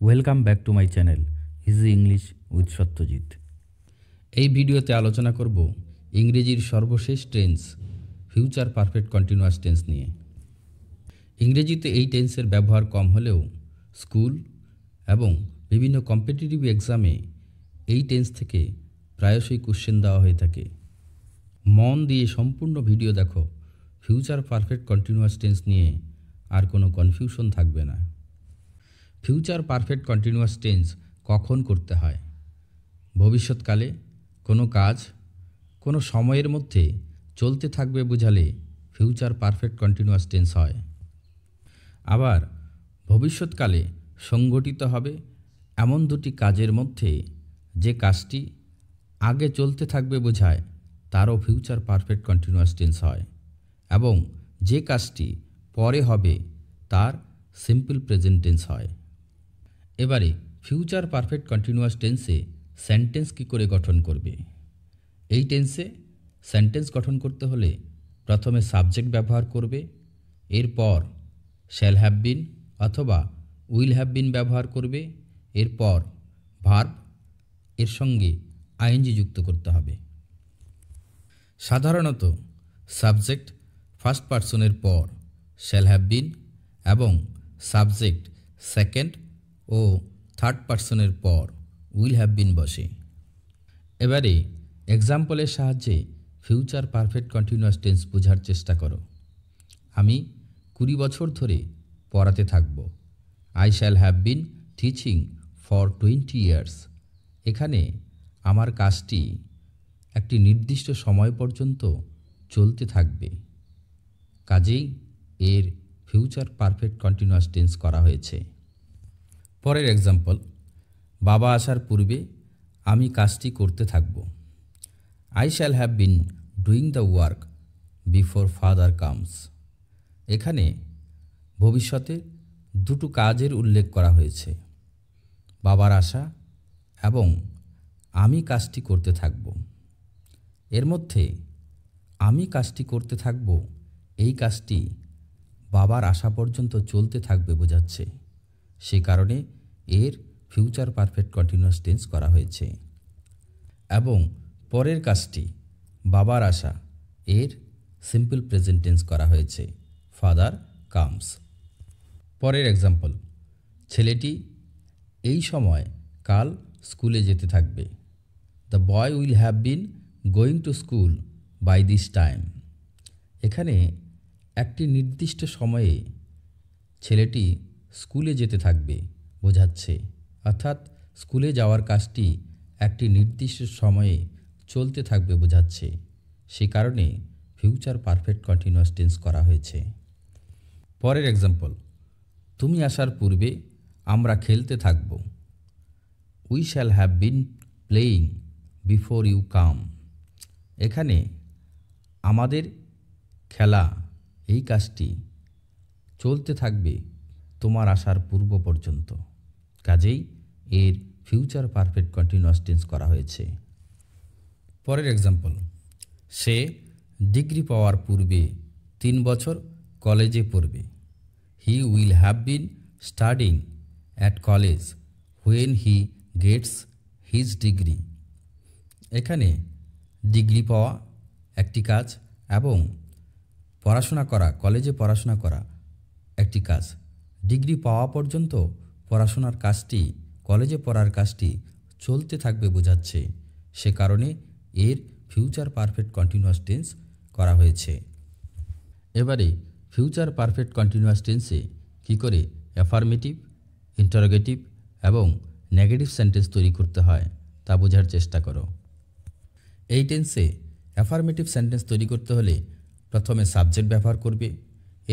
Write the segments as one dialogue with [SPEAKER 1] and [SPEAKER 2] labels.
[SPEAKER 1] Welcome back to my channel easy English with Satyajit.
[SPEAKER 2] এই ভিডিওতে আলোচনা করব ইংরেজির সর্বশেষ tense future perfect continuous tense নিয়ে। ইংরেজিতে এই টেন্সের ব্যবহার কম হলেও স্কুল এবং বিভিন্ন কম্পিটিটিভ এক্সামে এই টেন্স থেকে প্রায়শই কোশ্চেন দেওয়া হয়ে থাকে। মন দিয়ে সম্পূর্ণ ভিডিও দেখো, ফিউচার পারফেক্ট কন্টিনিউয়াস টেন্স নিয়ে আর কোনো কনফিউশন থাকবে না। ফিউচার পারফেক্ট কন্টিনিউয়াস টেন্স কখন করতে হয়? ভবিষ্যৎকালে কোনো কাজ কোনো সময়ের মধ্যে চলতে থাকবে বোঝালে ফিউচার পারফেক্ট কন্টিনিউয়াস টেন্স হয়। আবার ভবিষ্যৎকালে সংঘটিত হবে এমন দুটি কাজের মধ্যে যে কাজটি আগে চলতে থাকবে বোঝায় তারও ফিউচার পারফেক্ট কন্টিনিউয়াস টেন্স হয়, এবং যে কাজটি পরে হবে তার সিম্পল প্রেজেন্ট টেন্স হয়। এবারে ফিউচার পারফেক্ট কন্টিনিউয়াস টেন্সে সেন্টেন্স কী করে গঠন করবে? এই টেন্সে সেন্টেন্স গঠন করতে হলে প্রথমে সাবজেক্ট ব্যবহার করবে, এরপর শ্যাল হ্যাভ বিন অথবা উইল হ্যাভ বিন ব্যবহার করবে, এরপর ভার্ব, এর সঙ্গে আইএনজি যুক্ত করতে হবে। সাধারণত সাবজেক্ট ফার্স্ট পারসনের পর শ্যাল হ্যাভ বিন এবং সাবজেক্ট সেকেন্ড ও থার্ড পারসনের পর উইল হ্যাভ বিন বসে। এবারে এক্সাম্পলের সাহায্যে ফিউচার পারফেক্ট কন্টিনিউয়াস টেন্স বোঝার চেষ্টা করো। আমি 20 বছর ধরে পড়াতে থাকব। I shall have been teaching for 20 years. এখানে আমার কাজটি একটি নির্দিষ্ট সময় পর্যন্ত চলতে থাকবে, কাজেই এর ফিউচার পারফেক্ট কন্টিনিউয়াস টেন্স করা হয়েছে। পরের এক্সাম্পল, বাবা আসার পূর্বে আমি কাজটি করতে থাকব। I shall have been doing the work before father comes. এখানে ভবিষ্যতে দুটো কাজের উল্লেখ করা হয়েছে, বাবার আসা এবং আমি কাজটি করতে থাকব। এর মধ্যে আমি কাজটি করতে থাকব এই কাজটি বাবার আসা পর্যন্ত চলতে থাকবে বোঝাচ্ছে, সে কারণে এর ফিউচার পারফেক্ট কন্টিনিউয়াস টেন্স করা হয়েছে। এবং পরের কাজটি বাবার আসা, এর সিম্পল প্রেজেন্ট টেন্স করা হয়েছে, ফাদার কামস। পরের এক্সাম্পল, ছেলেটি এই সময় কাল স্কুলে যেতে থাকবে। The boy will have been going to school by this time. এখানে একটি নির্দিষ্ট সময়ে ছেলেটি স্কুলে যেতে থাকবে বোঝাচ্ছে, অর্থাৎ স্কুলে যাওয়ার কাজটি একটি নির্দিষ্ট সময়ে চলতে থাকবে বোঝাচ্ছে, সে কারণে ফিউচার পারফেক্ট কন্টিনিউয়াস টেন্স করা হয়েছে। পরের এক্সাম্পল, তুমি আসার পূর্বে আমরা খেলতে থাকব। We shall have been playing before you come. এখানে আমাদের খেলা এই কাজটি চলতে থাকবে তোমার আসার পূর্ব পর্যন্ত, কাজেই এর ফিউচার পারফেক্ট কন্টিনিউয়াস টেন্স করা হয়েছে। পরের এক্সাম্পল, সে ডিগ্রি পাওয়ার পূর্বে 3 বছর কলেজে পড়বে। He will have been studying at college when he gets his degree. এখানে ডিগ্রি পাওয়া একটি কাজ এবং পড়াশোনা করা, কলেজে পড়াশোনা করা একটি কাজ। ডিগ্রি পাওয়া পর্যন্ত পড়াশোনার কাজটি, কলেজে পড়ার কাজটি চলতে থাকবে বোঝাচ্ছে, সে কারণে এর ফিউচার পারফেক্ট কন্টিনিউয়াস টেন্স করা হয়েছে। এবারে ফিউচার পারফেক্ট কন্টিনিউয়াস টেন্সে কী করে অ্যাফার্মেটিভ, ইন্টারোগেটিভ এবং নেগেটিভ সেন্টেন্স তৈরি করতে হয় তা বোঝার চেষ্টা করো। এই টেন্সে অ্যাফার্মেটিভ সেন্টেন্স তৈরি করতে হলে প্রথমে সাবজেক্ট ব্যবহার করবে,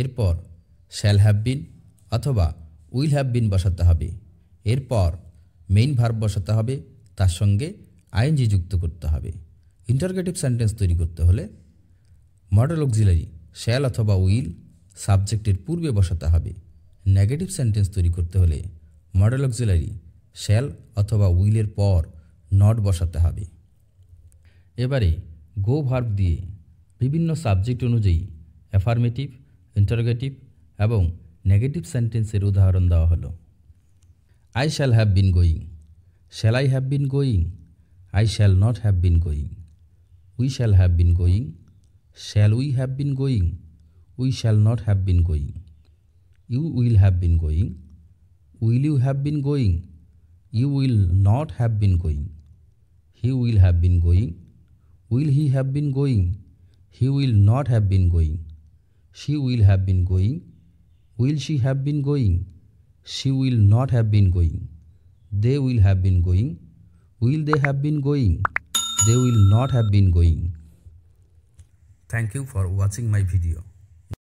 [SPEAKER 2] এরপর শ্যাল হ্যাভ বিন অথবা উইল হ্যাভ বিন বসাতে হবে, এরপর মেইন ভার্ব বসাতে হবে, তার সঙ্গে আইএনজি যুক্ত করতে হবে। ইন্টারোগেটিভ সেন্টেন্স তৈরি করতে হলে মডেল অক্সিলারি শ্যাল অথবা উইল সাবজেক্টের পূর্বে বসাতে হবে। নেগেটিভ সেন্টেন্স তৈরি করতে হলে মডেল অক্সিলারি শ্যাল অথবা উইলের পর নট বসাতে হবে। এবারে গো ভার্ব দিয়ে বিভিন্ন সাবজেক্ট অনুযায়ী অ্যাফার্মেটিভ, ইন্টারোগেটিভ এবং নেগেটিভ সেন্টেন্সের উদাহরণ দেওয়া হলো। I shall have been going. Shall I have been going? I shall not have been going. We shall have been going. Shall we have been going? We shall not have been going. You will have been going. Will you have been going? You will not have been going. He will have been going. Will he have been going? He will not have been going. She will have been going. Will she have been going? She will not have been going. They will have been going. Will they have been going? They will not have been going.
[SPEAKER 1] Thank you for watching my video.